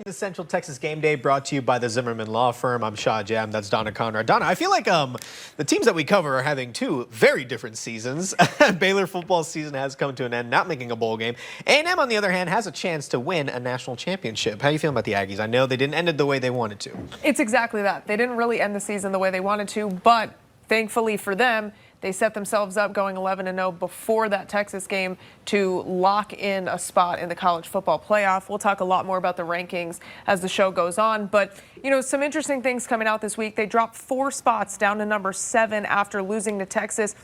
The Central Texas Game Day brought to you by the Zimmerman Law Firm. I'm Shaw Jam. That's Donna Conrad. Donna, I feel like the teams that we cover are having two very different seasons. Baylor football season has come to an end, not making a bowl game. A&M, on the other hand, has a chance to win a national championship. How are you feeling about the Aggies? I know they didn't end it the way they wanted to. It's exactly that. They didn't really end the season the way they wanted to, but thankfully for them, they set themselves up going 11-0 before that Texas game to lock in a spot in the college football playoff. We'll talk a lot more about the rankings as the show goes on. But, you know, some interesting things coming out this week. They dropped 4 spots down to number 7 after losing to Texas.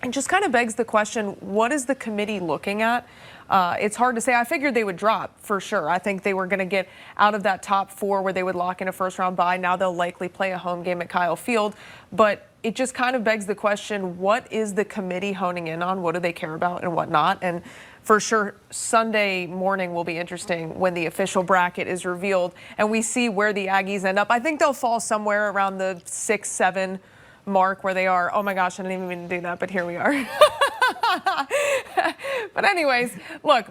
And just kind of begs the question, what is the committee looking at? It's hard to say. I figured they would drop for sure. I think they were going to get out of that top 4 where they would lock in a first-round bye. Now they'll likely play a home game at Kyle Field. But it just kind of begs the question, what is the committee honing in on? What do they care about and what not? And for sure, Sunday morning will be interesting when the official bracket is revealed and we see where the Aggies end up. I think they'll fall somewhere around the 6-7 mark where they are. Oh my gosh, I didn't even mean to do that, but here we are. But anyways, look,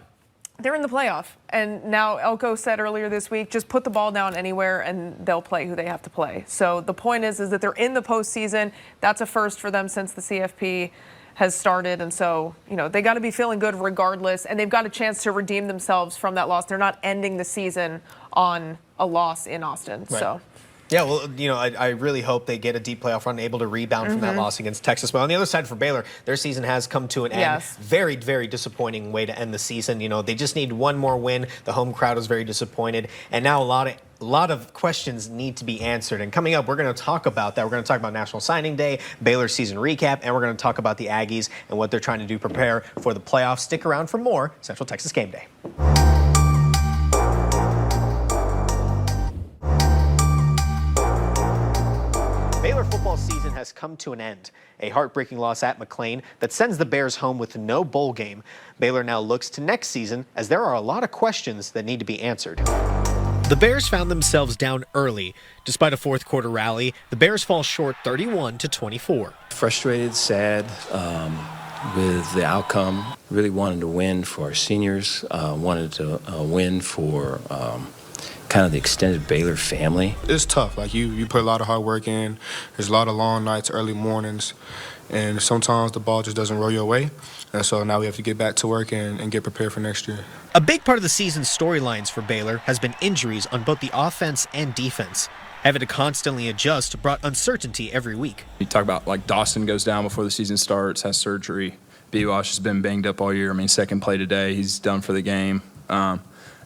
they're in the playoff. And now Elko said earlier this week, just put the ball down anywhere and they'll play who they have to play. So the point is that they're in the postseason. That's a first for them since the CFP has started. And so, you know, they got to be feeling good regardless. And they've got a chance to redeem themselves from that loss. They're not ending the season on a loss in Austin. Right. So. Yeah, well, you know, I really hope they get a deep playoff run, able to rebound from that loss against Texas. But on the other side for Baylor, their season has come to an end. Yes. Very, very disappointing way to end the season. You know, they just need one more win. The home crowd is very disappointed. And now a lot of questions need to be answered. And coming up, we're going to talk about that. We're going to talk about National Signing Day, Baylor season recap, and we're going to talk about the Aggies and what they're trying to do prepare for the playoffs. Stick around for more Central Texas Game Day. Baylor football season has come to an end. A heartbreaking loss at McLean that sends the Bears home with no bowl game. Baylor now looks to next season as there are a lot of questions that need to be answered. The Bears found themselves down early. Despite a fourth quarter rally, the Bears fall short 31-24. Frustrated, sad with the outcome. Really wanted to win for our seniors, wanted to win for kind of the extended Baylor family. It's tough. Like you put a lot of hard work in. There's a lot of long nights, early mornings, and sometimes the ball just doesn't roll your way. And so now we have to get back to work and get prepared for next year. A big part of the season's storylines for Baylor has been injuries on both the offense and defense. Having to constantly adjust brought uncertainty every week. You talk about like Dawson goes down before the season starts, has surgery. B-Wash has been banged up all year. I mean, second play today, he's done for the game. And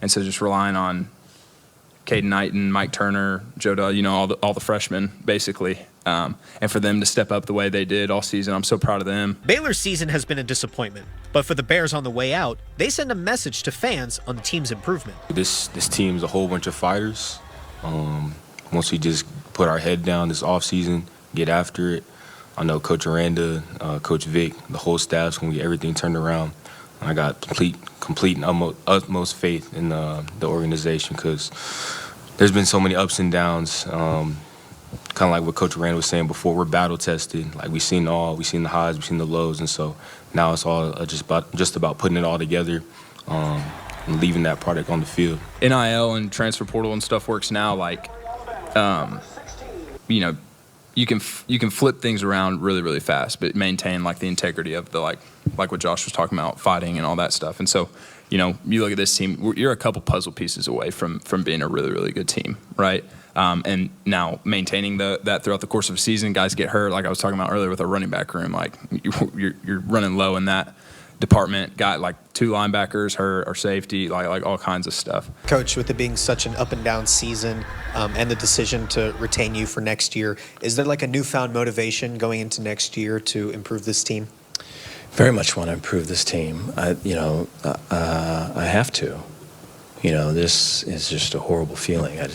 so just relying on Caden Knighton, Mike Turner, Joe Dull, you know, all the freshmen, basically. And for them to step up the way they did all season, I'm so proud of them. Baylor's season has been a disappointment, but for the Bears on the way out, they send a message to fans on the team's improvement. This team's a whole bunch of fighters. Once we just put our head down this offseason, get after it, I know Coach Aranda, Coach Vic, the whole staff's going to get everything turned around. I got complete and utmost faith in the organization because there's been so many ups and downs. Kind of like what Coach Rand was saying before, we're battle tested. Like we've seen the highs, we've seen the lows, and so now it's all just about putting it all together and leaving that product on the field. NIL and transfer portal and stuff works now. Like, you know, you can flip things around really, really fast, but maintain like the integrity of the like what Josh was talking about, fighting and all that stuff. And so, you know, you look at this team, you're a couple puzzle pieces away from being a really, really good team, right? And now maintaining that throughout the course of a season, guys get hurt. Like I was talking about earlier with our running back room, like you're running low in that department. Got like 2 linebackers hurt or safety, like all kinds of stuff. Coach, with it being such an up and down season and the decision to retain you for next year, is there like a newfound motivation going into next year to improve this team? Very much want to improve this team. I have to. You know, this is just a horrible feeling. I'm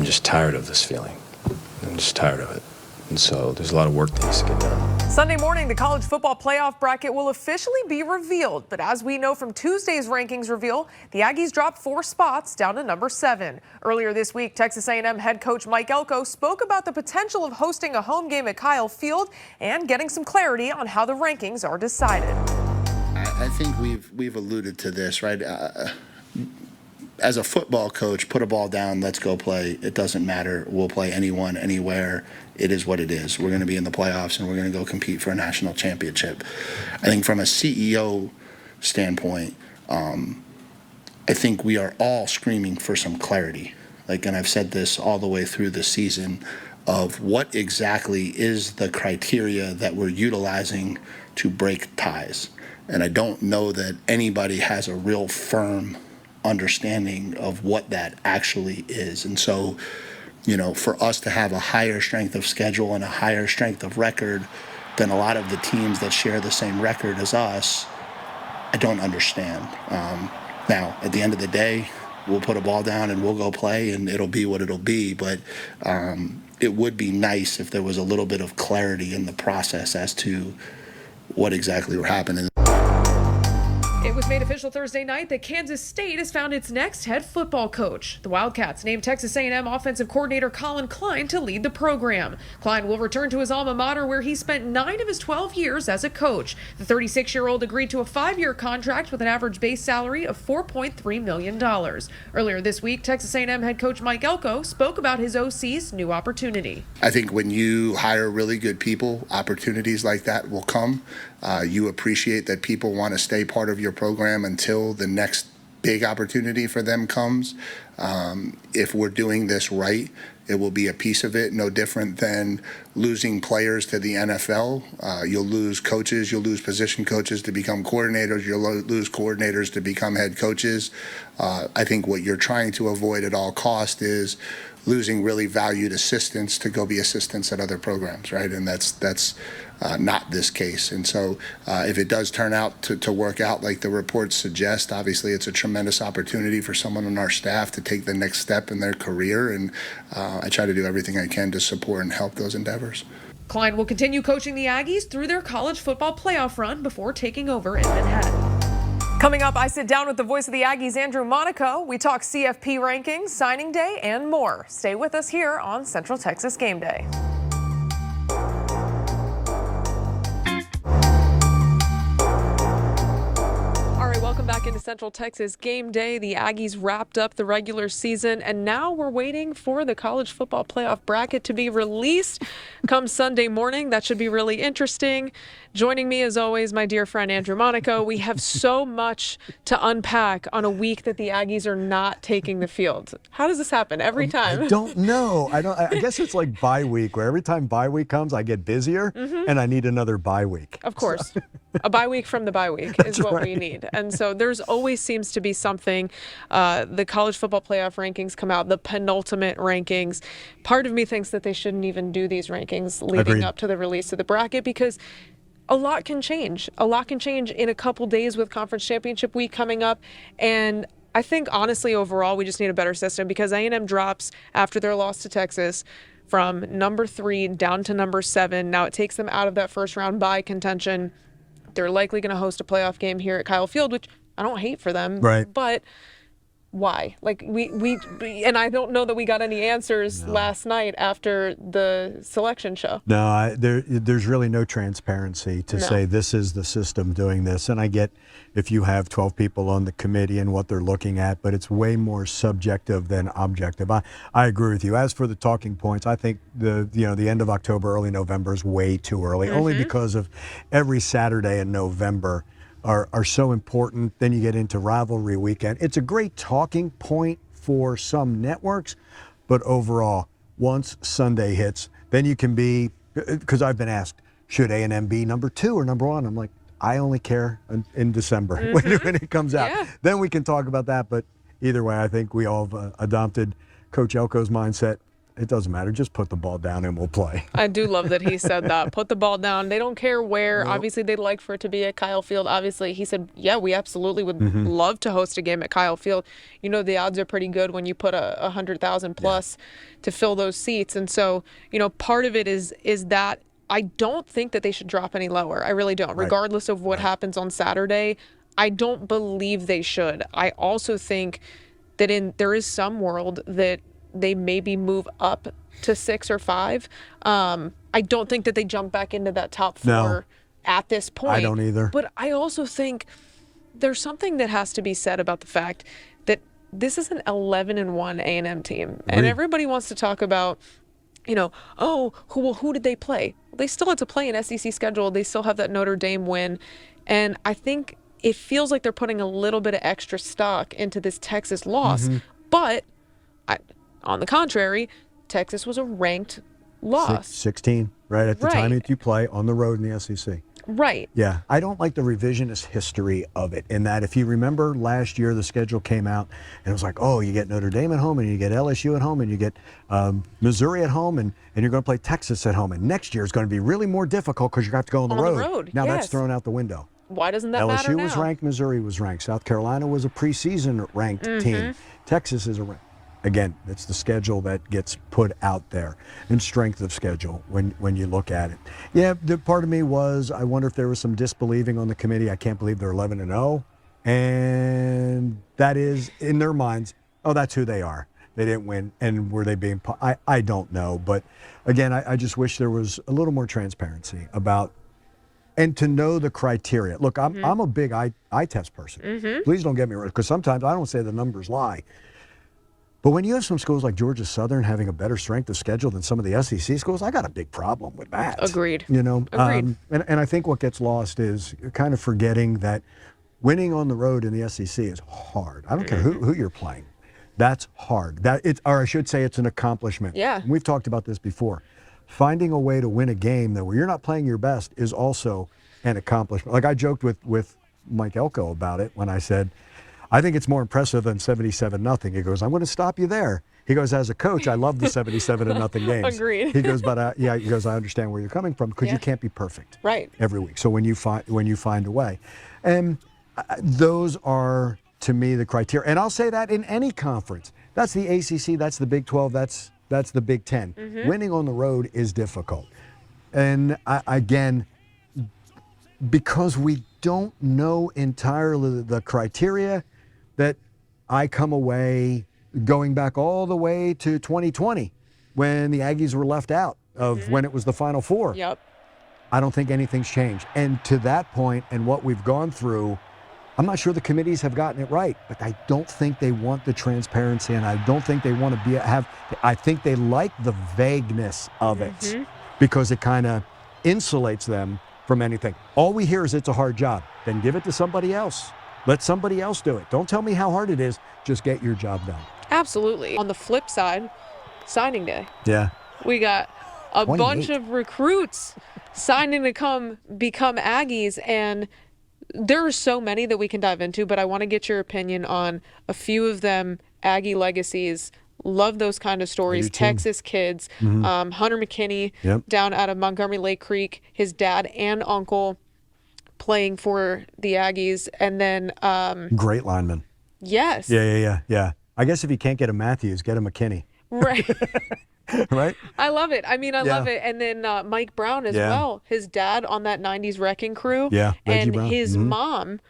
just tired of this feeling. I'm just tired of it. And so there's a lot of work that needs to get done. Sunday morning, the college football playoff bracket will officially be revealed. But as we know from Tuesday's rankings reveal, the Aggies dropped 4 spots down to number 7. Earlier this week, Texas A&M head coach Mike Elko spoke about the potential of hosting a home game at Kyle Field and getting some clarity on how the rankings are decided. I think we've alluded to this, right? as a football coach, put a ball down, let's go play. It doesn't matter. We'll play anyone, anywhere. It is what it is. We're going to be in the playoffs, and we're going to go compete for a national championship. I think from a CEO standpoint, I think we are all screaming for some clarity. And I've said this all the way through the season, of what exactly is the criteria that we're utilizing to break ties. And I don't know that anybody has a real firm understanding of what that actually is. And so, for us to have a higher strength of schedule and a higher strength of record than a lot of the teams that share the same record as us, I don't understand. Now, at the end of the day, we'll put a ball down and we'll go play, and it'll be what it'll be. But it would be nice if there was a little bit of clarity in the process as to what exactly were happening. It was made official Thursday night that Kansas State has found its next head football coach. The Wildcats named Texas A&M offensive coordinator Colin Klein to lead the program. Klein will return to his alma mater, where he spent 9 of his 12 years as a coach. The 36-year-old agreed to a 5-year contract with an average base salary of $4.3 million. Earlier this week, Texas A&M head coach Mike Elko spoke about his OC's new opportunity. I think when you hire really good people, opportunities like that will come. You appreciate that people want to stay part of your program until the next big opportunity for them comes. If we're doing this right, it will be a piece of it, no different than losing players to the NFL. You'll lose coaches, you'll lose position coaches to become coordinators, you'll lose coordinators to become head coaches. I think what you're trying to avoid at all costs is losing really valued assistants to go be assistants at other programs, right? And that's not this case. And so if it does turn out to work out like the reports suggest, obviously it's a tremendous opportunity for someone on our staff to take the next step in their career. And I try to do everything I can to support and help those endeavors. Klein will continue coaching the Aggies through their college football playoff run before taking over in Manhattan. Coming up, I sit down with the voice of the Aggies, Andrew Monaco. We talk CFP rankings, signing day, and more. Stay with us here on Central Texas Game Day. Welcome back into Central Texas Game Day. The Aggies wrapped up the regular season, and now we're waiting for the college football playoff bracket to be released come Sunday morning. That should be really interesting. Joining me, as always, my dear friend Andrew Monaco. We have so much to unpack on a week that the Aggies are not taking the field. How does this happen every time? I don't know. I guess it's like bye week, where every time bye week comes, I get busier, and I need another bye week. Of course. A bye week from the bye week is what we need. And so there's always seems to be something. The college football playoff rankings come out, the penultimate rankings. Part of me thinks that they shouldn't even do these rankings leading up to the release of the bracket, because a lot can change. A lot can change in a couple days with conference championship week coming up. And I think, honestly, overall, we just need a better system, because A&M drops after their loss to Texas from number 3 down to number 7. Now it takes them out of that first round bye contention. They're likely going to host a playoff game here at Kyle Field, which I don't hate for them. Right. But why? Like we and I don't know that we got any answers last night after the selection show. No, there's really no transparency to say this is the system doing this. And I get if you have 12 people on the committee and what they're looking at, but it's way more subjective than objective. I agree with you. As for the talking points, I think the end of October, early November is way too early, only because of every Saturday in November are so important. Then you get into rivalry weekend. It's a great talking point for some networks, but overall, once Sunday hits, then you can be, because I've been asked, should A&M be number 2 or number 1? I'm like, I only care in December when it comes out. Yeah. Then we can talk about that, but either way, I think we all have adopted Coach Elko's mindset. It doesn't matter. Just put the ball down and we'll play. I do love that he said that. Put the ball down. They don't care where. Nope. Obviously, they'd like for it to be at Kyle Field. Obviously, he said, yeah, we absolutely would love to host a game at Kyle Field. You know, the odds are pretty good when you put 100,000 plus to fill those seats. And so, part of it is that I don't think that they should drop any lower. I really don't. Right. Regardless of what happens on Saturday, I don't believe they should. I also think that there is some world that they maybe move up to 6 or 5. I don't think that they jump back into that top 4 at this point. I don't either. But I also think there's something that has to be said about the fact that this is an 11-1 A&M team, and everybody wants to talk about, oh, who did they play? They still had to play an SEC schedule. They still have that Notre Dame win, and I think it feels like they're putting a little bit of extra stock into this Texas loss. But on the contrary, Texas was a ranked loss. 16, right at the time that you play on the road in the SEC. Right. Yeah, I don't like the revisionist history of it, in that if you remember last year, the schedule came out and it was like, oh, you get Notre Dame at home and you get LSU at home and you get Missouri at home and you're going to play Texas at home. And next year is going to be really more difficult because you have to go on the road. Now that's thrown out the window. Why doesn't that matter now? LSU was ranked, Missouri was ranked, South Carolina was a preseason ranked team. Texas is a ranked. Again, it's the schedule that gets put out there and strength of schedule when you look at it. Yeah, the part of me was, I wonder if there was some disbelieving on the committee. I can't believe they're 11-0. And that is, in their minds, oh, that's who they are. They didn't win. And were they being, I don't know. But again, I just wish there was a little more transparency about, and to know the criteria. Look, I'm a big eye test person. Please don't get me wrong, because sometimes I don't say the numbers lie. But when you have some schools like Georgia Southern having a better strength of schedule than some of the SEC schools, I got a big problem with that. Agreed. Agreed. And I think what gets lost is kind of forgetting that winning on the road in the SEC is hard. I don't care who you're playing. That's hard. Or I should say it's an accomplishment. Yeah. And we've talked about this before. Finding a way to win a game where you're not playing your best is also an accomplishment. Like I joked with Mike Elko about it when I said, I think it's more impressive than 77-0. He goes, I'm going to stop you there. He goes, as a coach, I love the 77-0 games. Agreed. He goes, but he goes, I understand where you're coming from, because you can't be perfect every week. So when you find a way, and those are, to me, the criteria. And I'll say that in any conference. That's the ACC. That's the Big 12. That's the Big 10. Winning on the road is difficult. And again, because we don't know entirely the criteria, that I come away going back all the way to 2020 when the Aggies were left out of when it was the Final Four. Yep. I don't think anything's changed. And to that point and what we've gone through, I'm not sure the committees have gotten it right, but I don't think they want the transparency, and I don't think they want to I think they like the vagueness of it because it kind of insulates them from anything. All we hear is it's a hard job. Then give it to somebody else. Let somebody else do it. Don't tell me how hard it is. Just get your job done. Absolutely. On the flip side, signing day. Yeah. We got a 28. bunch of recruits signing to become Aggies, and there are so many that we can dive into, but I want to get your opinion on a few of them, Aggie legacies. Love those kind of stories. Texas kids. Hunter McKinney down out of Montgomery Lake Creek, his dad and uncle playing for the Aggies. And then great lineman. Yes. Yeah. I guess if you can't get a Matthews, get a McKinney. Right. Right? I love it. I mean, I love it. And then Mike Brown as well. His dad on that 90s wrecking crew. Yeah. Reggie and Brown. his mom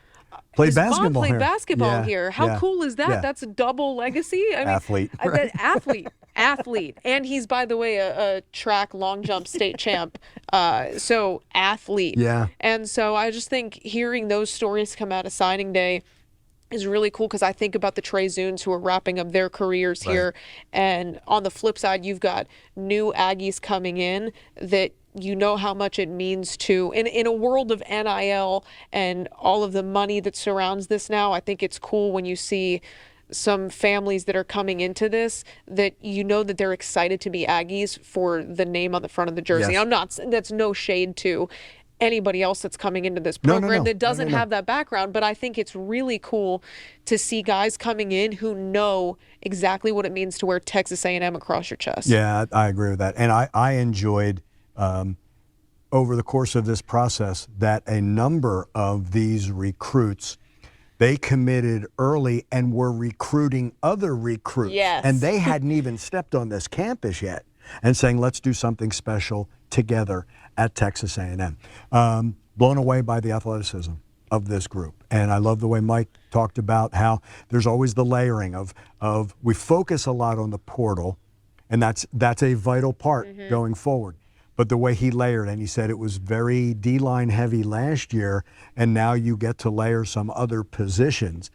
played basketball mom played here. basketball here. How cool is that? Yeah. That's a double legacy. I mean, athlete. And he's, by the way, a track long jump state champ. So athlete. Yeah. And so I just think hearing those stories come out of signing day is really cool, because I think about the Trey Zunes who are wrapping up their careers here. And on the flip side, you've got new Aggies coming in that you know how much it means to, in a world of NIL and all of the money that surrounds this now. I think it's cool when you see some families that are coming into this, that you know that they're excited to be Aggies for the name on the front of the jersey. Yes. That's no shade to anybody else that's coming into this program that doesn't have that background, but I think it's really cool to see guys coming in who know exactly what it means to wear Texas A&M across your chest. Yeah, I agree with that. And I enjoyed over the course of this process that a number of these recruits, they committed early and were recruiting other recruits. Yes. And they hadn't even stepped on this campus yet, and saying, let's do something special together at Texas A&M. Blown away by the athleticism of this group. And I love the way Mike talked about how there's always the layering of we focus a lot on the portal, and that's a vital part going forward. But the way he layered, and he said it was very D-line heavy last year, and now you get to layer some other positions.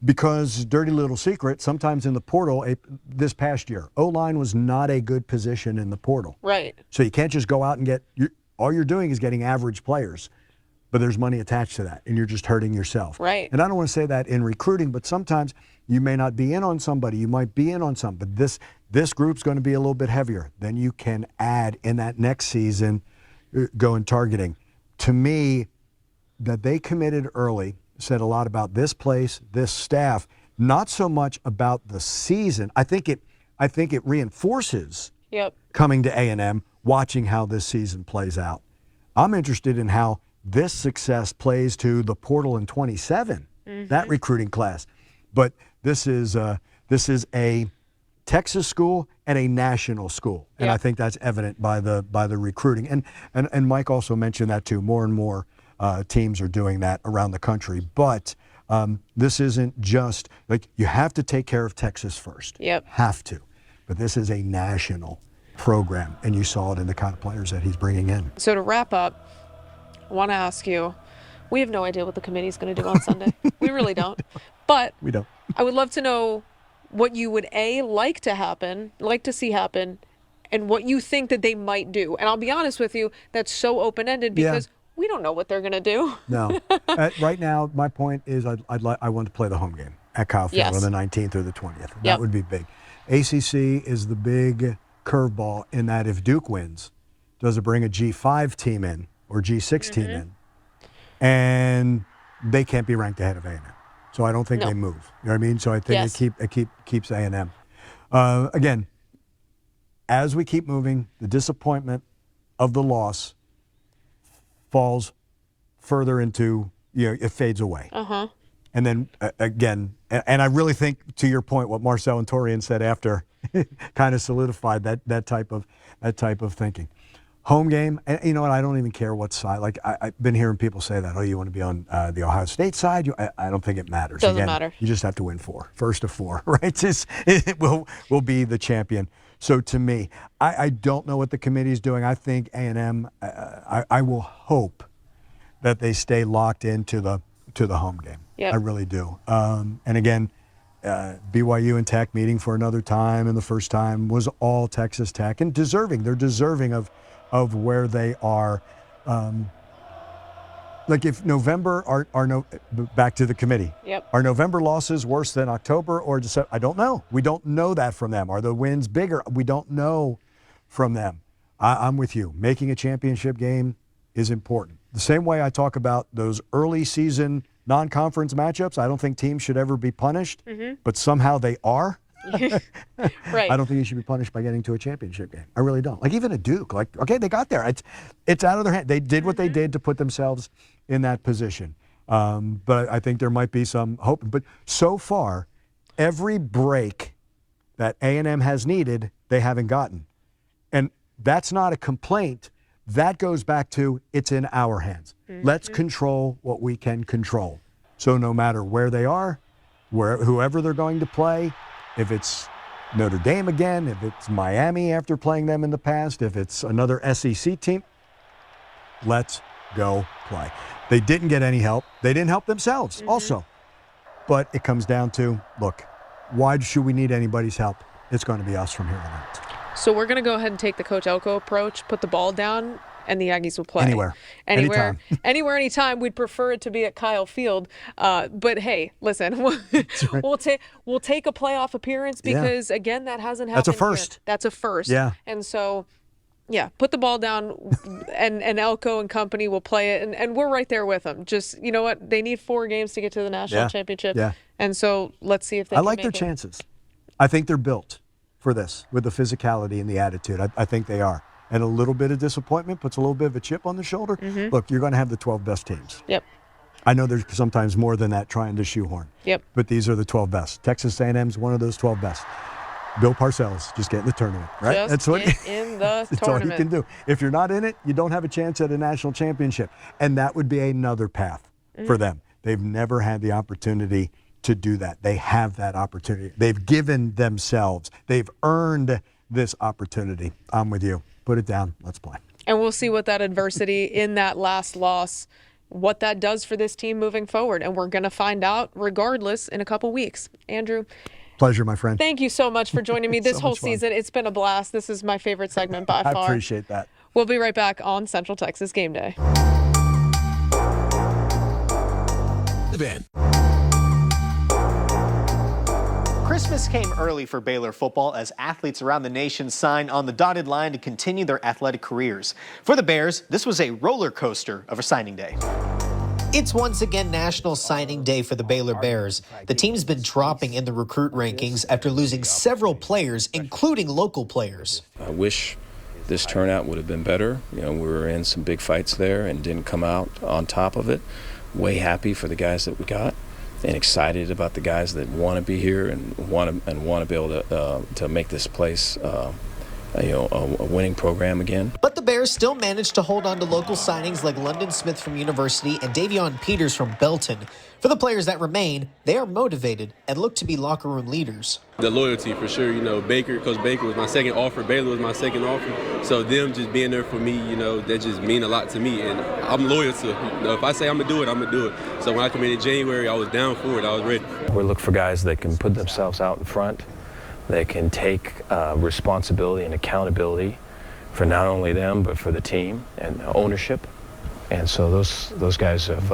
Because, dirty little secret, sometimes in the portal, this past year, O-line was not a good position in the portal. Right. So you can't just go out and get, all you're doing is getting average players, but there's money attached to that, and you're just hurting yourself. Right. And I don't want to say that in recruiting, but sometimes you may not be in on somebody, you might be in on some, but this group's going to be a little bit heavier. Then you can add in that next season, go in targeting. To me, that they committed early said a lot about this place, this staff, not so much about the season. I think it reinforces coming to A&M, watching how this season plays out. I'm interested in how this success plays to the portal in 27, that recruiting class. But this is a Texas school and a national school, and I think that's evident by the recruiting. And Mike also mentioned that too. More and more teams are doing that around the country. But this isn't just like you have to take care of Texas first. Have to. But this is a national program, and you saw it in the kind of players that he's bringing in. So to wrap up, I want to ask you, we have no idea what the committee's going to do on Sunday. We really don't. But we don't. I would love to know what you would like to see happen, and what you think that they might do. And I'll be honest with you, that's so open-ended because we don't know what they're going to do. No. Right now, my point is I want to play the home game at Kyle Field on the 19th or the 20th. That would be big. ACC is the big curveball in that if Duke wins, does it bring a G5 team in or G6 team in? And they can't be ranked ahead of A&M. So I don't think they move. You know what I mean? So I think it keeps A&M. Again, as we keep moving, the disappointment of the loss falls further into, it fades away. And then again, and I really think, to your point, what Marcel and Torian said after kind of solidified that type of thinking. Home game, and you know what? I don't even care what side. Like I've been hearing people say that, you want to be on the Ohio State side. I don't think it matters. Doesn't matter. You just have to win first of four, right? It will be the champion. So to me, I don't know what the committee is doing. I think A&M. I will hope that they stay locked into the home game. I really do. And again, BYU and Tech meeting for another time, and the first time was all Texas Tech, and deserving. They're deserving of where they are. Like if November back to the committee. Are November losses worse than October or December? I don't know. We don't know that from them. Are the wins bigger? We don't know from them. I'm with you. Making a championship game is important. The same way I talk about those early season non-conference matchups, I don't think teams should ever be punished, but somehow they are. Right. I don't think you should be punished by getting to a championship game. I really don't. Like even a Duke, okay, they got there. It's out of their hand. They did what they did to put themselves in that position. But I think there might be some hope. But so far, every break that A&M has needed, they haven't gotten. And that's not a complaint. That goes back to it's in our hands. Let's control what we can control. So no matter where they are, whoever they're going to play, if it's Notre Dame again, if it's Miami after playing them in the past, if it's another SEC team, let's go play. They didn't get any help. They didn't help themselves also. But it comes down to, look, why should we need anybody's help? It's going to be us from here on out. So we're going to go ahead and take the Coach Elko approach, put the ball down, and the Aggies will play. Anywhere, anytime. Anytime. We'd prefer it to be at Kyle Field. But hey, listen, we'll take a playoff appearance because, again, that hasn't happened. That's a first. Here. That's a first. Yeah. And so, put the ball down, and Elko and company will play it. And we're right there with them. Just, you know what? They need 4 games to get to the national championship. Yeah. And so let's see if they I can like make their it. chances. I think they're built for this with the physicality and the attitude. I think they are. And a little bit of disappointment puts a little bit of a chip on the shoulder. Look, you're going to have the 12 best teams. I know there's sometimes more than that trying to shoehorn. But these are the 12 best. Texas A&M's one of those 12 best. Bill Parcells, just get in the tournament, right? That's what in the that's tournament. all you can do. If you're not in it, you don't have a chance at a national championship. And that would be another path for them. They've never had the opportunity to do that. They have that opportunity. They've given themselves. They've earned this opportunity. I'm with you. Put it down. Let's play. And we'll see what that adversity in that last loss what that does for this team moving forward. And we're going to find out regardless in a couple weeks. Andrew, pleasure, my friend. thank you so much for joining me this So whole much fun. season. It's been a blast. This is my favorite segment by far. I appreciate that. We'll be right back on Central Texas Game Day. Christmas came early for Baylor football as athletes around the nation signed on the dotted line to continue their athletic careers. For the Bears, this was a roller coaster of a signing day. It's once again National Signing Day for the Baylor Bears. The team's been dropping in the recruit rankings after losing several players, including local players. I wish this turnout would have been better. We were in some big fights there and didn't come out on top of it. Way happy for the guys that we got, and excited about the guys that want to be here and want to be able to make this place a winning program again. But the Bears still managed to hold on to local signings like London Smith from University and Davion Peters from Belton. For the players that remain, they are motivated and look to be locker room leaders. The loyalty for sure, Baker, Coach Baker was my second offer, Baylor was my second offer. So them just being there for me, that just mean a lot to me. And I'm loyal to, if I say I'm gonna do it, I'm gonna do it. So when I came in January, I was down for it, I was ready. We look for guys that can put themselves out in front, that can take responsibility and accountability for not only them, but for the team and ownership. And so those guys have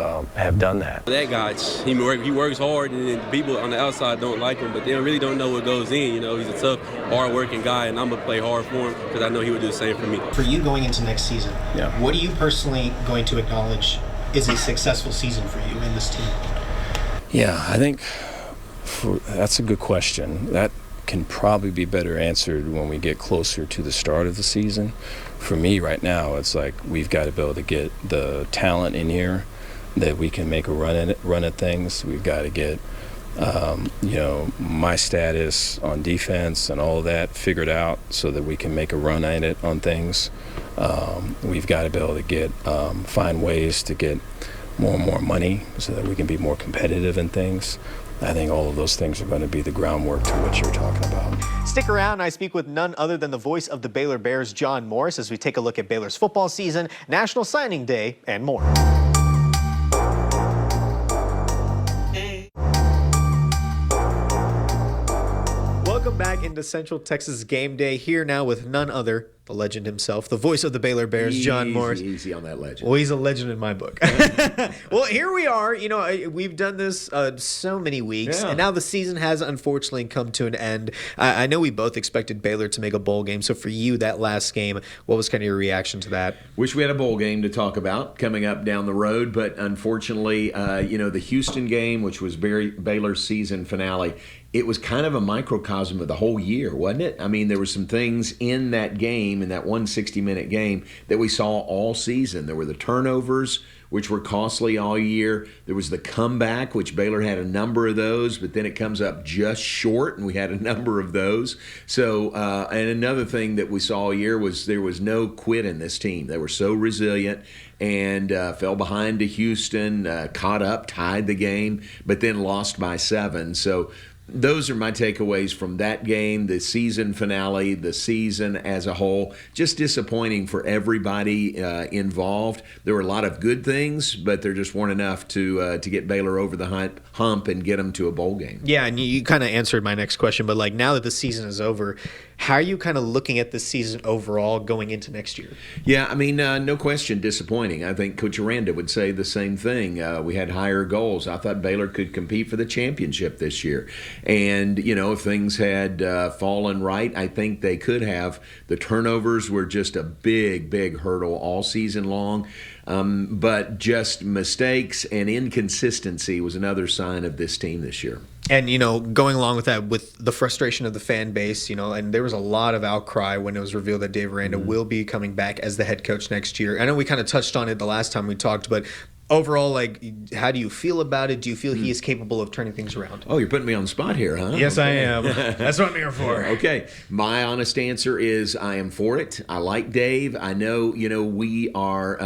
done that. That guy, he works hard, and people on the outside don't like him, but they really don't know what goes in. He's a tough, hard-working guy, and I'm going to play hard for him because I know he would do the same for me. For you going into next season, what are you personally going to acknowledge is a successful season for you and this team? Yeah, I think that's a good question. That can probably be better answered when we get closer to the start of the season. For me right now, it's like we've got to be able to get the talent in here that we can make a run at things. We've got to get my status on defense and all of that figured out so that we can make a run at it on things. We've got to be able to find ways to get more and more money so that we can be more competitive in things. I think all of those things are going to be the groundwork to what you're talking about. Stick around. I speak with none other than the voice of the Baylor Bears, John Morris, as we take a look at Baylor's football season, National Signing Day, and more. Welcome back into Central Texas Game Day, here now with none other, the legend himself, the voice of the Baylor Bears, John Morris. Easy on that legend. Well, he's a legend in my book. Well, here we are. We've done this so many weeks, and now the season has unfortunately come to an end. I know we both expected Baylor to make a bowl game. So for you, that last game, what was kind of your reaction to that? Wish we had a bowl game to talk about coming up down the road, but unfortunately, the Houston game, which was Baylor's season finale, it was kind of a microcosm of the whole year, wasn't it? I mean, there were some things in that game, in that 160-minute game, that we saw all season. There were the turnovers, which were costly all year. There was the comeback, which Baylor had a number of those, but then it comes up just short, and we had a number of those. So, and another thing that we saw all year was there was no quit in this team. They were so resilient and fell behind to Houston, caught up, tied the game, but then lost by 7. So those are my takeaways from that game, the season finale, the season as a whole. Just disappointing for everybody involved. There were a lot of good things, but there just weren't enough to get Baylor over the hump and get them to a bowl game. Yeah, and you kind of answered my next question, but now that the season is over, how are you kind of looking at this season overall going into next year? Yeah, I mean, no question, disappointing. I think Coach Aranda would say the same thing. We had higher goals. I thought Baylor could compete for the championship this year. And, if things had fallen right, I think they could have. The turnovers were just a big, big hurdle all season long. But just mistakes and inconsistency was another sign of this team this year. And, going along with that, with the frustration of the fan base, and there was a lot of outcry when it was revealed that Dave Aranda will be coming back as the head coach next year. I know we kind of touched on it the last time we talked, but overall, how do you feel about it? Do you feel he is capable of turning things around? Oh, you're putting me on the spot here, huh? Yes, I am. That's what I'm here for. Okay. My honest answer is I am for it. I like Dave. I know, we are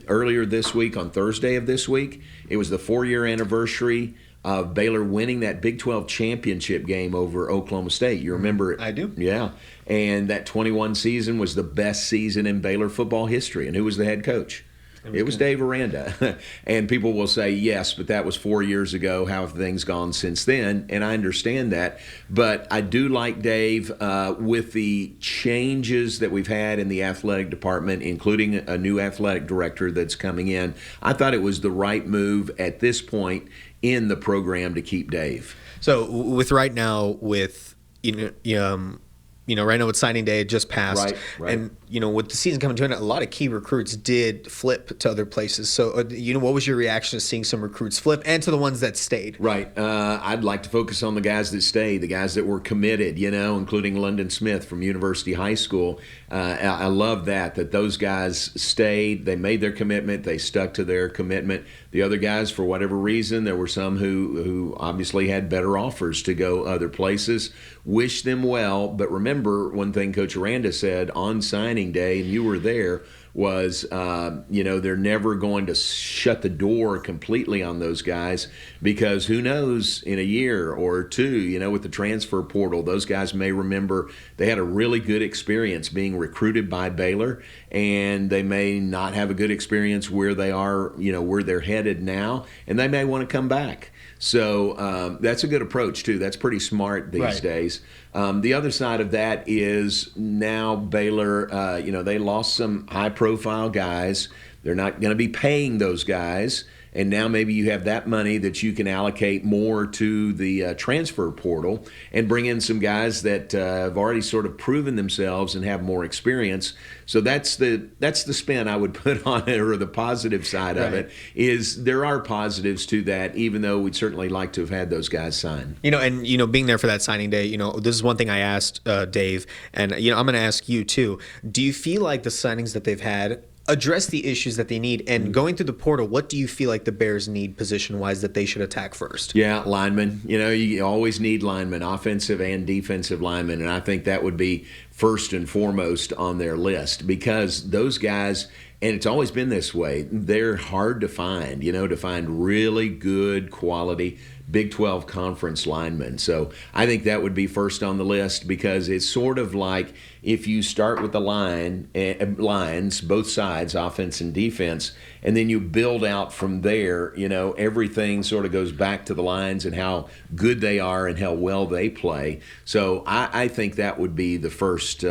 earlier this week, on Thursday of this week, it was the 4-year anniversary of Baylor winning that Big 12 championship game over Oklahoma State. You remember it? I do. Yeah. And that 21 season was the best season in Baylor football history. And who was the head coach? It was Dave Aranda. And people will say, yes, but that was 4 years ago. How have things gone since then? And I understand that. But I do like Dave with the changes that we've had in the athletic department, including a new athletic director that's coming in. I thought it was the right move at this point in the program to keep Dave. So with right now with right now with signing day, it just passed, right. And with the season coming to an end, a lot of key recruits did flip to other places. So what was your reaction to seeing some recruits flip, and to the ones that stayed? Right. I'd like to focus on the guys that stayed, the guys that were committed, including London Smith from University High School. I love that those guys stayed. They made their commitment. They stuck to their commitment. The other guys, for whatever reason, there were some who obviously had better offers to go other places. Wish them well, but remember one thing Coach Aranda said on signing day, and you were there, was they're never going to shut the door completely on those guys, because who knows, in a year or two, with the transfer portal, those guys may remember they had a really good experience being recruited by Baylor, and they may not have a good experience where they are, where they're headed now, and they may want to come back. So that's a good approach, too. That's pretty smart these days. The other side of that is now Baylor, they lost some high-profile guys. They're not going to be paying those guys. And now maybe you have that money that you can allocate more to the transfer portal and bring in some guys that have already sort of proven themselves and have more experience. So that's the spin I would put on it, or the positive side of it, is there are positives to that, even though we'd certainly like to have had those guys sign. Being there for that signing day, this is one thing I asked Dave, and I'm going to ask you too. Do you feel like the signings that they've had address the issues that they need? And going through the portal, what do you feel like the Bears need position-wise that they should attack first? Yeah, linemen. You always need linemen, offensive and defensive linemen, and I think that would be first and foremost on their list, because those guys, and it's always been this way, they're hard to find, to find really good quality Big 12 conference linemen. So I think that would be first on the list, because it's sort of like if you start with the lines, both sides, offense and defense, and then you build out from there, everything sort of goes back to the lines and how good they are and how well they play. So I think that would be the first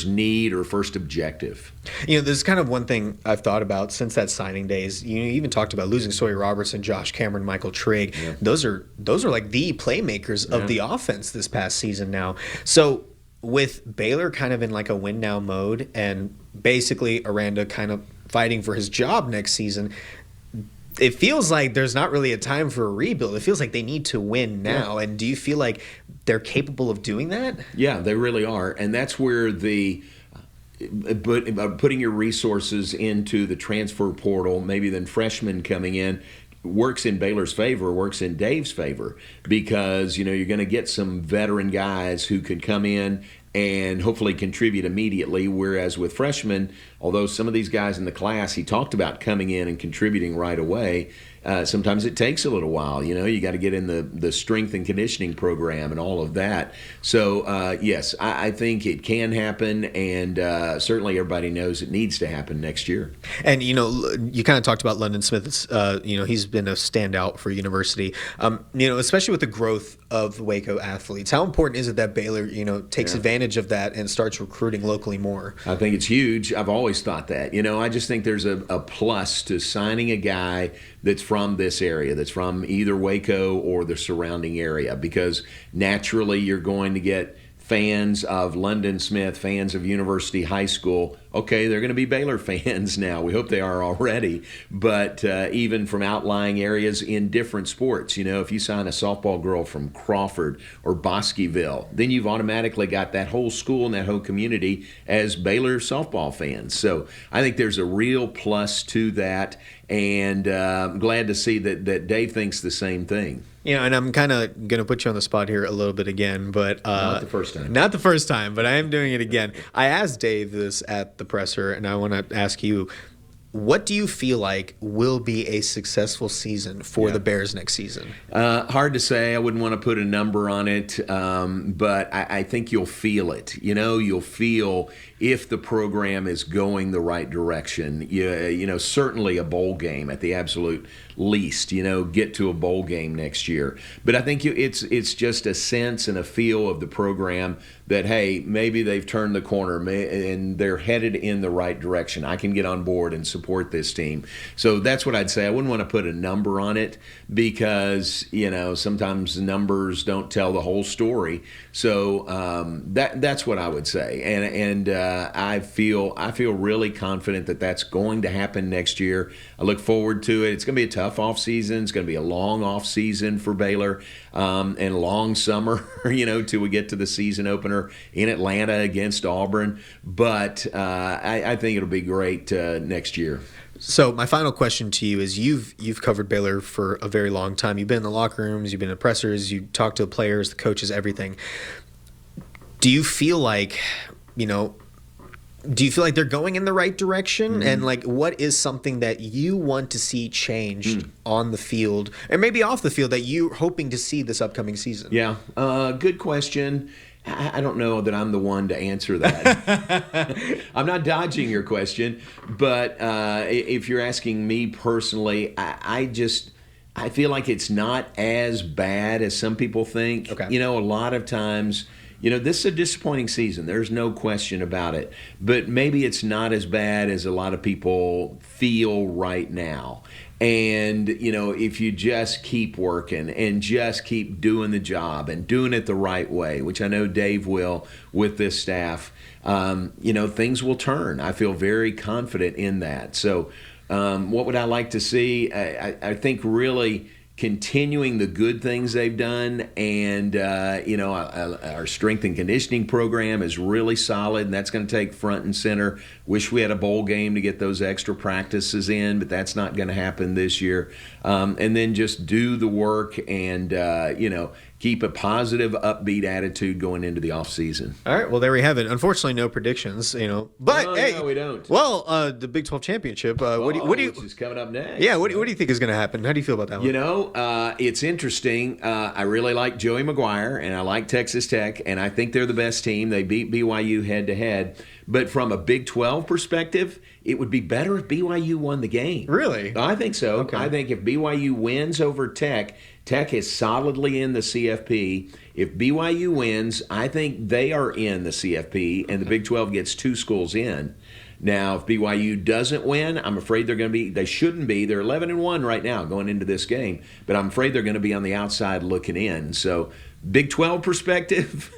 need or first objective. This is kind of one thing I've thought about since that signing days. You even talked about losing Sawyer Robertson, Josh Cameron, Michael Trigg. Yeah. Those are like the playmakers of the offense this past season now. So with Baylor kind of in like a win now mode, and basically Aranda kind of fighting for his job next season, it feels like there's not really a time for a rebuild. It feels like they need to win now. Yeah. And do you feel like they're capable of doing that? Yeah, they really are. And that's where putting your resources into the transfer portal, maybe then freshmen coming in, works in Baylor's favor, works in Dave's favor, because you're going to get some veteran guys who can come in and hopefully contribute immediately, whereas with freshmen, although some of these guys in the class, he talked about coming in and contributing right away, sometimes it takes a little while. You got to get in the strength and conditioning program and all of that. So, yes, I think it can happen, and certainly everybody knows it needs to happen next year. And, you kind of talked about London Smith. He's been a standout for university, especially with the growth of Waco athletes. How important is it that Baylor, takes advantage of that and starts recruiting locally more? I think it's huge. I've always thought that. I just think there's a plus to signing a guy that's from this area, that's from either Waco or the surrounding area, because naturally you're going to get fans of London Smith, fans of University High School. Okay, they're going to be Baylor fans now. We hope they are already. But even from outlying areas in different sports, if you sign a softball girl from Crawford or Bosqueville, then you've automatically got that whole school and that whole community as Baylor softball fans. So I think there's a real plus to that, and I'm glad to see that Dave thinks the same thing. And I'm kind of going to put you on the spot here a little bit again, but not the first time. Not the first time, but I am doing it again. I asked Dave this at the presser, and I want to ask you, What do you feel like will be a successful season for the Bears next season? Hard to say. I wouldn't want to put a number on it, but I think you'll feel it. You'll feel if the program is going the right direction. Certainly a bowl game at the absolute least. Get to a bowl game next year. But I think it's just a sense and a feel of the program that, hey, maybe they've turned the corner and they're headed in the right direction. I can get on board and support this team. So that's what I'd say. I wouldn't want to put a number on it because, sometimes the numbers don't tell the whole story. So that's what I would say. And I feel really confident that that's going to happen next year. I look forward to it. It's going to be a tough off season. It's going to be a long off season for Baylor and a long summer, till we get to the season opener in Atlanta against Auburn. But I think it'll be great next year. So my final question to you is you've covered Baylor for a very long time. You've been in the locker rooms, you've been in the pressers, you talk to the players, the coaches, everything. Do you feel like, they're going in the right direction? Mm-hmm. And what is something that you want to see changed on the field and maybe off the field that you're hoping to see this upcoming season? Yeah, good question. I don't know that I'm the one to answer that. I'm not dodging your question, but if you're asking me personally, I feel like it's not as bad as some people think. Okay. A lot of times, this is a disappointing season. There's no question about it. But maybe it's not as bad as a lot of people feel right now. And, if you just keep working and just keep doing the job and doing it the right way, which I know Dave will with this staff, things will turn. I feel very confident in that. So what would I like to see? I think really continuing the good things they've done, and our strength and conditioning program is really solid, and that's going to take front and center. Wish we had a bowl game to get those extra practices in, but that's not going to happen this year. And then just do the work and keep a positive, upbeat attitude going into the off season. All right, well, there we have it. Unfortunately, no predictions, But hey, no, we don't. Well, the Big 12 championship. What do you? Which is coming up next. Yeah, what do you think is going to happen? How do you feel about that one? It's interesting. I really like Joey McGuire, and I like Texas Tech, and I think they're the best team. They beat BYU head to head. But from a Big 12 perspective, it would be better if BYU won the game. Really? I think so. Okay. I think if BYU wins over Tech, Tech is solidly in the CFP. If BYU wins, I think they are in the CFP, and the Big 12 gets 2 schools in. Now, if BYU doesn't win, I'm afraid they shouldn't be. They're 11-1 right now going into this game, but I'm afraid they're going to be on the outside looking in. So Big 12 perspective,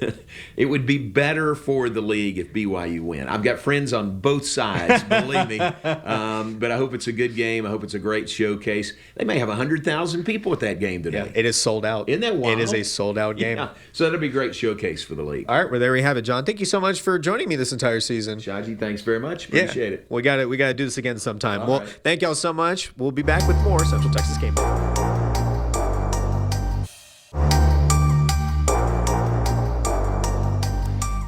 it would be better for the league if BYU win. I've got friends on both sides, believe me. But I hope it's a good game. I hope it's a great showcase. They may have 100,000 people at that game today. Yeah, it is sold out. Isn't that wild? It is a sold-out game. Yeah. So that'll be a great showcase for the league. All right, well, there we have it, John. Thank you so much for joining me this entire season. Shaji, thanks very much. Appreciate it. We got to do this again sometime. All right. Thank y'all so much. We'll be back with more Central Texas Game Day.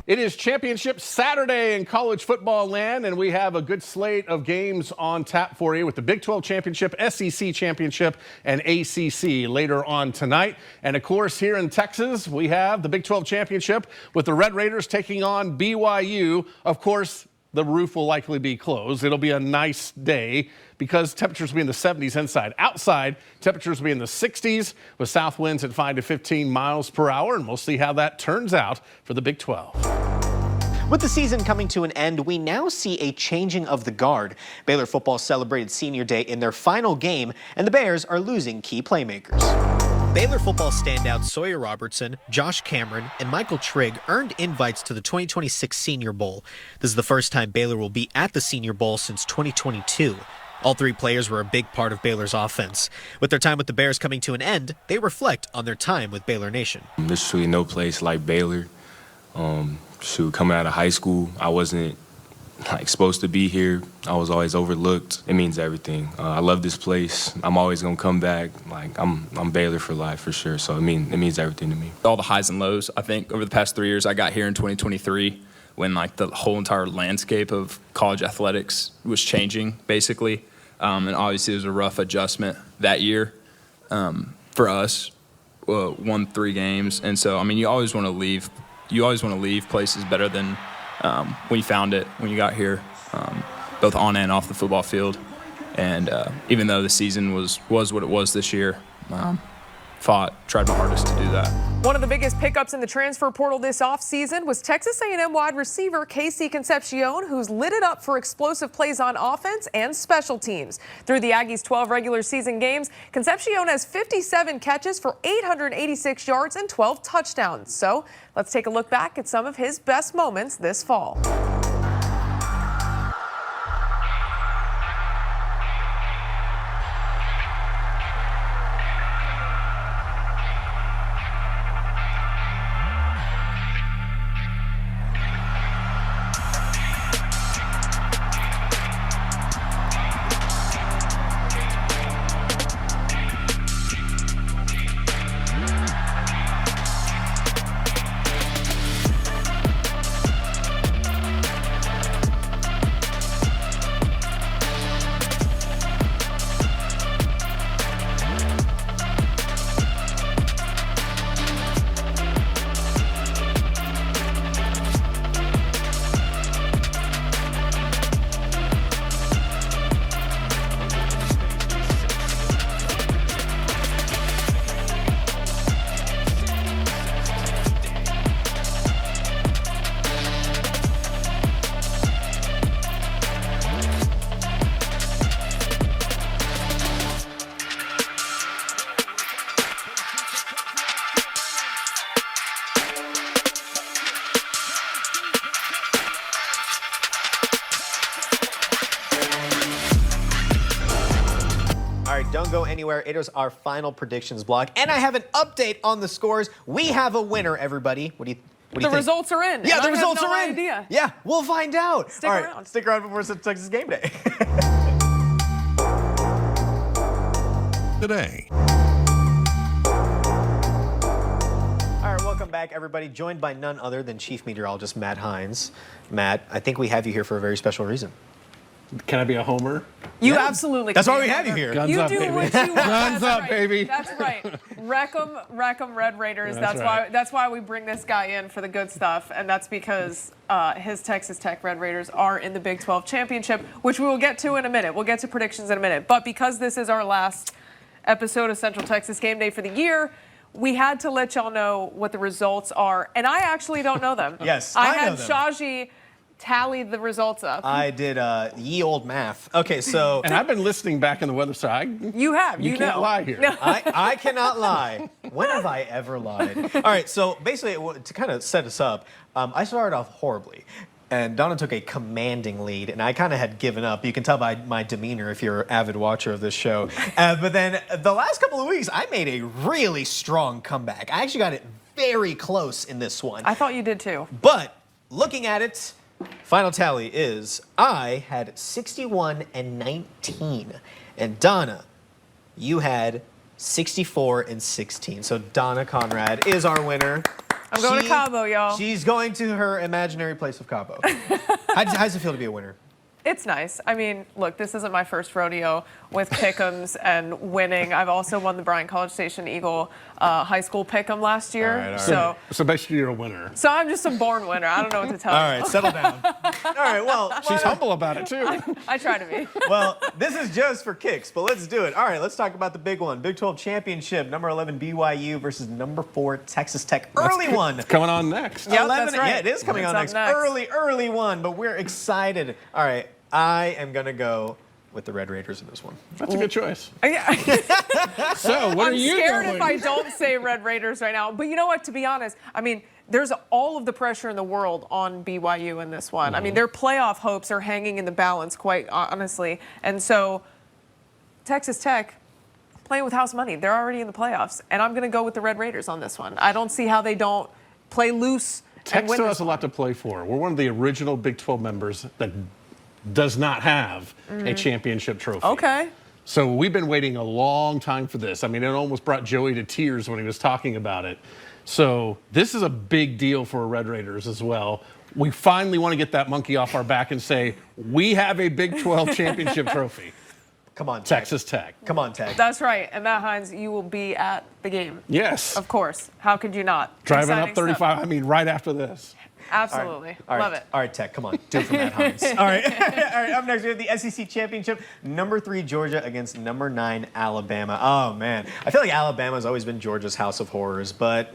It is Championship Saturday in college football land, and we have a good slate of games on tap for you with the Big 12 Championship, SEC Championship, and ACC later on tonight. And, of course, here in Texas, we have the Big 12 Championship with the Red Raiders taking on BYU. Of course, the roof will likely be closed. It'll be a nice day because temperatures will be in the 70s inside. Outside, temperatures will be in the 60s with south winds at 5 to 15 miles per hour, and we'll see how that turns out for the Big 12. With the season coming to an end, we now see a changing of the guard. Baylor football celebrated Senior Day in their final game, and the Bears are losing key playmakers. Baylor football standouts Sawyer Robertson, Josh Cameron, and Michael Trigg earned invites to the 2026 Senior Bowl. This is the first time Baylor will be at the Senior Bowl since 2022. All 3 players were a big part of Baylor's offense. With their time with the Bears coming to an end, they reflect on their time with Baylor Nation. There's really no place like Baylor. Coming out of high school, I wasn't supposed to be here. I was always overlooked. It means everything. I love this place. I'm always gonna come back. I'm Baylor for life for sure. So it means everything to me. All the highs and lows. I think over the past 3 years, I got here in 2023. when like the whole entire landscape of college athletics was changing, basically. And obviously it was a rough adjustment that year for us. Won 3 games, and so I mean, you always want to leave places better than when you found it when you got here, both on and off the football field. And even though the season was what it was this year, tried my hardest to do that. One of the biggest pickups in the transfer portal this offseason was Texas A&M wide receiver Casey Concepcion, who's lit it up for explosive plays on offense and special teams. Through the Aggies' 12 regular season games, Concepcion has 57 catches for 886 yards and 12 touchdowns. So let's take a look back at some of his best moments this fall. Don't go anywhere. It is our final predictions blog, and I have an update on the scores. We have a winner, everybody. What do you think? Results are in. Yeah, the results are in. Idea. Yeah, we'll find out. Stick around. Stick around before Texas Game Day. Today. All right, welcome back, everybody. Joined by none other than Chief Meteorologist Matt Hines. Matt, I think we have you here for a very special reason. Can I be a homer? You absolutely can. That's why we have you here. Guns you up, do baby. what you want. Guns up, right. baby. That's right. Wreck 'em, Red Raiders. That's right. That's why we bring this guy in for the good stuff, and that's because his Texas Tech Red Raiders are in the Big 12 championship, which we will get to in a minute. We'll get to predictions in a minute. But because this is our last episode of Central Texas Game Day for the year, we had to let y'all know what the results are, and I actually don't know them. Yes, I know had them. Shaji tallied the results up. I did ye old math. Okay, so And I've been listening back in the weather side. You have. You can't know. lie here. No. I cannot lie. When have I ever lied? All right, so basically, to kind of set us up, I started off horribly. And Donna took a commanding lead, and I kind of had given up. You can tell by my demeanor if you're an avid watcher of this show. But then the last couple of weeks, I made a really strong comeback. I actually got it very close in this one. I thought you did too. But looking at it, final tally is I had 61 and 19. And Donna, you had 64 and 16. So Donna Conrad is our winner. I'm going to Cabo, y'all. She's going to her imaginary place of Cabo. How does it feel to be a winner? It's nice. I mean, look, this isn't my first rodeo with pick'ems and winning. I've also won the Bryan College Station Eagle high school pick'em last year. All right. So basically you're a winner. So I'm just a born winner. I don't know what to tell you. All right, settle down. All right, well. She's humble about it, too. I try to be. Well, this is just for kicks, but let's do it. All right, let's talk about the big one. Big 12 championship, number 11 BYU versus number 4 Texas Tech. Early one. It's coming on next. Yep, that's right. Yeah, it is coming on It's next. up next. Early one, but we're excited. All right, I am going to go with the Red Raiders in this one. That's a good choice. Yeah. So what are you doing? I'm scared if I don't say Red Raiders right now. But you know what? To be honest, I mean, there's all of the pressure in the world on BYU in this one. I mean, their playoff hopes are hanging in the balance, quite honestly. And so Texas Tech playing with house money. They're already in the playoffs. And I'm going to go with the Red Raiders on this one. I don't see how they don't play loose. Tech and win still this has a one. lot to play for. We're one of the original Big 12 members that does not have a championship trophy. Okay. So we've been waiting a long time for this. I mean, it almost brought Joey to tears when he was talking about it. So this is a big deal for Red Raiders as well. We finally want to get that monkey off our back and say, we have a Big 12 championship trophy. Come on, Tech. Texas Tech. Come on, Tech. That's right. And Matt Hines, you will be at the game. Yes. Of course. How could you not? Driving Exciting up 35, stuff. I mean, right after this. Absolutely. All right. Love it. All right, Tech, come on. Do it for Matt Hines. All right. All right, up next, we have the SEC Championship. Number 3, Georgia against number 9, Alabama. Oh, man. I feel like Alabama's always been Georgia's house of horrors, but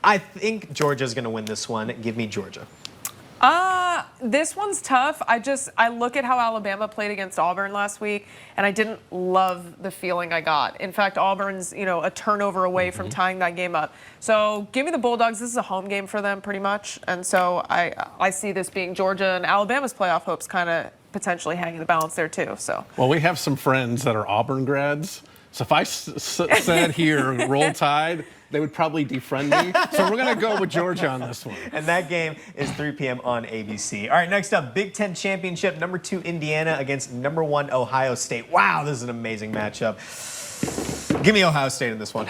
I think Georgia's going to win this one. Give me Georgia. This one's tough. I look at how Alabama played against Auburn last week, and I didn't love the feeling I got. In fact, Auburn's, a turnover away from tying that game up. So give me the Bulldogs. This is a home game for them pretty much. And so I see this being Georgia, and Alabama's playoff hopes kind of potentially hanging the balance there too. So. Well, we have some friends that are Auburn grads. So if I said here, roll Tide, they would probably defriend me. So we're going to go with Georgia on this one. And that game is 3 p.m. on ABC. All right, next up, Big Ten Championship, number 2 Indiana against number 1 Ohio State. Wow, this is an amazing matchup. Give me Ohio State in this one.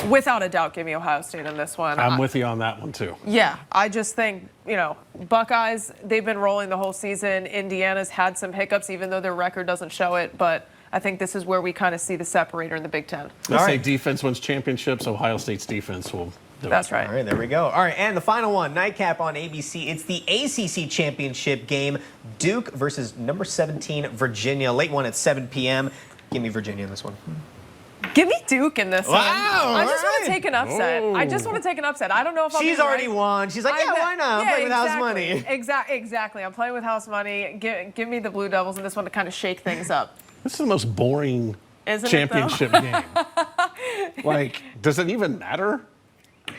Without a doubt, give me Ohio State in this one. I'm with you on that one, too. Yeah, I just think, Buckeyes, they've been rolling the whole season. Indiana's had some hiccups, even though their record doesn't show it. But I think this is where we kind of see the separator in the Big Ten. They say defense wins championships. Ohio State's defense will do it. That's right. All right, there we go. All right, and the final one, nightcap on ABC. It's the ACC Championship game, Duke versus number 17, Virginia. Late one at 7 p.m. Give me Virginia in this one. Give me Duke in this one. Wow, I just want to take an upset. I just want to take an upset. I don't know if She's already won. She's like, yeah, why not? I'm playing with house money. Exactly. I'm playing with house money. Give me the Blue Devils in this one to kind of shake things up. This is the most boring championship game. Like, does it even matter?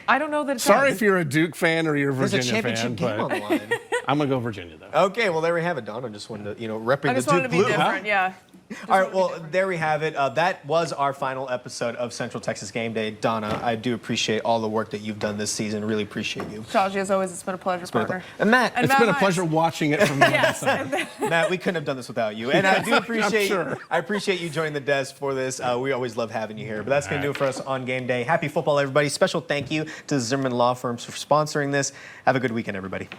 I don't know that it's Sorry if you're a Duke fan or you're a There's a Virginia championship fan, game on the line. I'm going to go Virginia, though. Okay, well, there we have it, Don. I just wanted to, rep I the just Duke wanted to be Blue. different, yeah. All right, well, there we have it. That was our final episode of Central Texas Game Day. Donna, I do appreciate all the work that you've done this season. Really appreciate you. Shaji, as always, it's been a pleasure, partner. And Matt. It's been a pleasure watching it from the other side. Matt, we couldn't have done this without you. And I do appreciate I appreciate you joining the desk for this. We always love having you here. But that's going to do it for us on Game Day. Happy football, everybody. Special thank you to the Zimmerman Law Firm for sponsoring this. Have a good weekend, everybody.